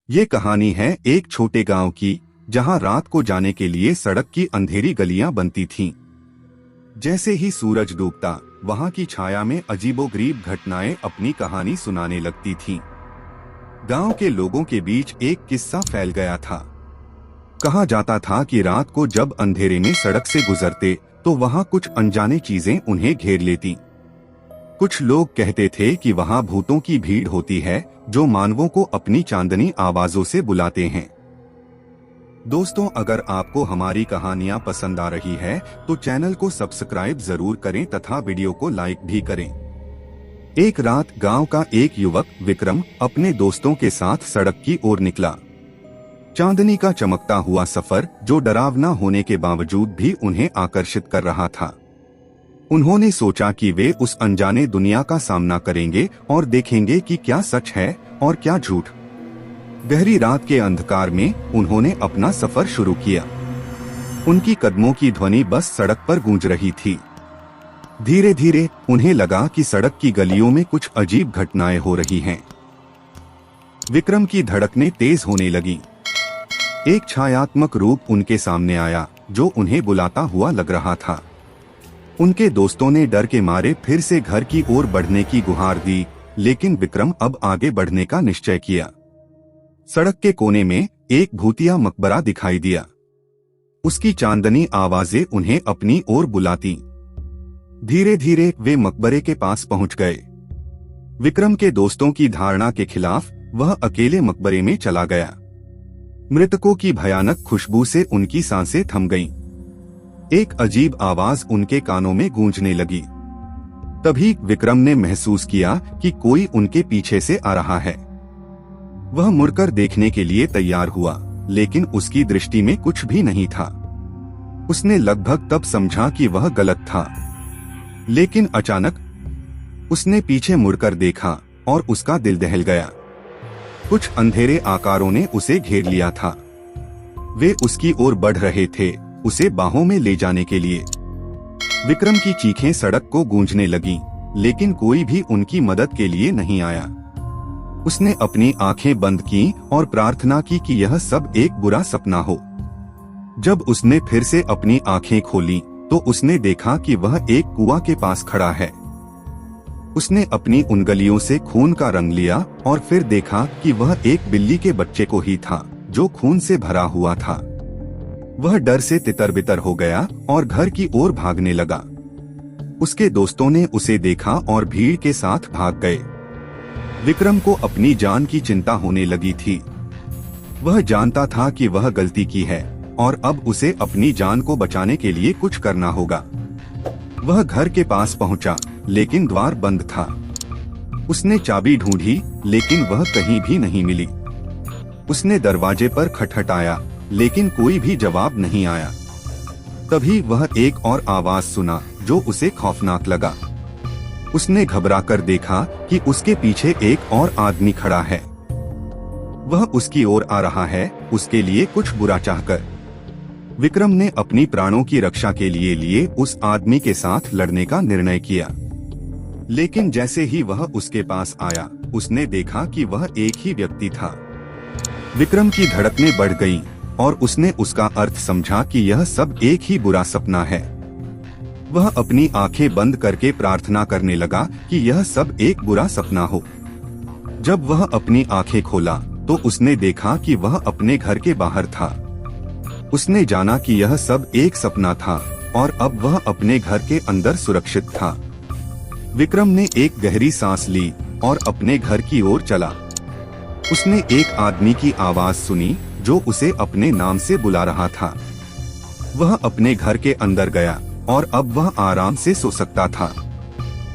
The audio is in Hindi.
ये कहानी है एक छोटे गांव की, जहां रात को जाने के लिए सड़क की अंधेरी गलियां बनती थीं। जैसे ही सूरज डूबता, वहां की छाया में अजीबोगरीब घटनाएं अपनी कहानी सुनाने लगती थीं। गांव के लोगों के बीच एक किस्सा फैल गया था। कहा जाता था कि रात को जब अंधेरे में सड़क से गुजरते तो वहां कुछ अनजाने चीजें उन्हें घेर लेती। कुछ लोग कहते थे कि वहां भूतों की भीड़ होती है जो मानवों को अपनी चांदनी आवाजों से बुलाते हैं। दोस्तों, अगर आपको हमारी कहानियां पसंद आ रही है तो चैनल को सब्सक्राइब जरूर करें तथा वीडियो को लाइक भी करें। एक रात गांव का एक युवक विक्रम अपने दोस्तों के साथ सड़क की ओर निकला। चांदनी का चमकता हुआ सफर, जो डरावना होने के बावजूद भी उन्हें आकर्षित कर रहा था। उन्होंने सोचा कि वे उस अनजाने दुनिया का सामना करेंगे और देखेंगे कि क्या सच है और क्या झूठ। गहरी रात के अंधकार में उन्होंने अपना सफर शुरू किया। उनकी कदमों की ध्वनि बस सड़क पर गूंज रही थी। धीरे धीरे उन्हें लगा कि सड़क की गलियों में कुछ अजीब घटनाएं हो रही हैं। विक्रम की धड़कनें तेज होने लगी। एक छायात्मक रूप उनके सामने आया जो उन्हें बुलाता हुआ लग रहा था। उनके दोस्तों ने डर के मारे फिर से घर की ओर बढ़ने की गुहार दी, लेकिन विक्रम अब आगे बढ़ने का निश्चय किया। सड़क के कोने में एक भूतिया मकबरा दिखाई दिया। उसकी चांदनी आवाजें उन्हें अपनी ओर बुलाती। धीरे धीरे वे मकबरे के पास पहुंच गए। विक्रम के दोस्तों की धारणा के खिलाफ वह अकेले मकबरे में चला गया। मृतकों की भयानक खुशबू से उनकी सांसें थम गईं। एक अजीब आवाज उनके कानों में गूंजने लगी। तभी विक्रम ने महसूस किया कि कोई उनके पीछे से आ रहा है। वह मुड़कर देखने के लिए तैयार हुआ, लेकिन उसकी दृष्टि में कुछ भी नहीं था। उसने लगभग तब समझा कि वह गलत था, लेकिन अचानक उसने पीछे मुड़कर देखा और उसका दिल दहल गया। कुछ अंधेरे आकारों ने उसे घेर लिया था। वे उसकी ओर बढ़ रहे थे, उसे बाहों में ले जाने के लिए। विक्रम की चीखें सड़क को गूंजने लगीं, लेकिन कोई भी उनकी मदद के लिए नहीं आया। उसने अपनी आंखें बंद की और प्रार्थना की कि यह सब एक बुरा सपना हो। जब उसने फिर से अपनी आंखें खोली तो उसने देखा कि वह एक कुआं के पास खड़ा है। उसने अपनी उंगलियों से खून का रंग लिया और फिर देखा कि वह एक बिल्ली के बच्चे को ही था जो खून से भरा हुआ था। वह डर से तितर-बितर हो गया और घर की ओर भागने लगा। उसके दोस्तों ने उसे देखा और भीड़ के साथ भाग गए। विक्रम को अपनी जान की चिंता होने लगी थी। वह जानता था कि वह गलती की है और अब उसे अपनी जान को बचाने के लिए कुछ करना होगा। वह घर के पास पहुंचा, लेकिन द्वार बंद था। उसने चाबी ढूंढी, लेकिन वह कहीं भी नहीं मिली। उसने दरवाजे पर खटखटाया, लेकिन कोई भी जवाब नहीं आया। तभी वह एक और आवाज सुना जो उसे खौफनाक लगा। उसने घबराकर देखा कि उसके पीछे एक और आदमी खड़ा है। वह उसकी ओर आ रहा है, उसके लिए कुछ बुरा चाहकर। विक्रम ने अपनी प्राणों की रक्षा के लिए उस आदमी के साथ लड़ने का निर्णय किया। लेकिन जैसे ही वह उसके पास आया, उसने देखा कि वह एक ही व्यक्ति था। विक्रम की धड़कनें बढ़ गईं और उसने उसका अर्थ समझा कि यह सब एक ही बुरा सपना है। वह अपनी आंखें बंद करके प्रार्थना करने लगा कि यह सब एक बुरा सपना हो। जब वह अपनी आंखें खोला तो उसने देखा कि वह अपने घर के बाहर था। उसने जाना कि यह सब एक सपना था और अब वह अपने घर के अंदर सुरक्षित था। विक्रम ने एक गहरी सांस ली और अपने घर की ओर चला। उसने एक आदमी की आवाज सुनी जो उसे अपने नाम से बुला रहा था। वह अपने घर के अंदर गया और अब वह आराम से सो सकता था।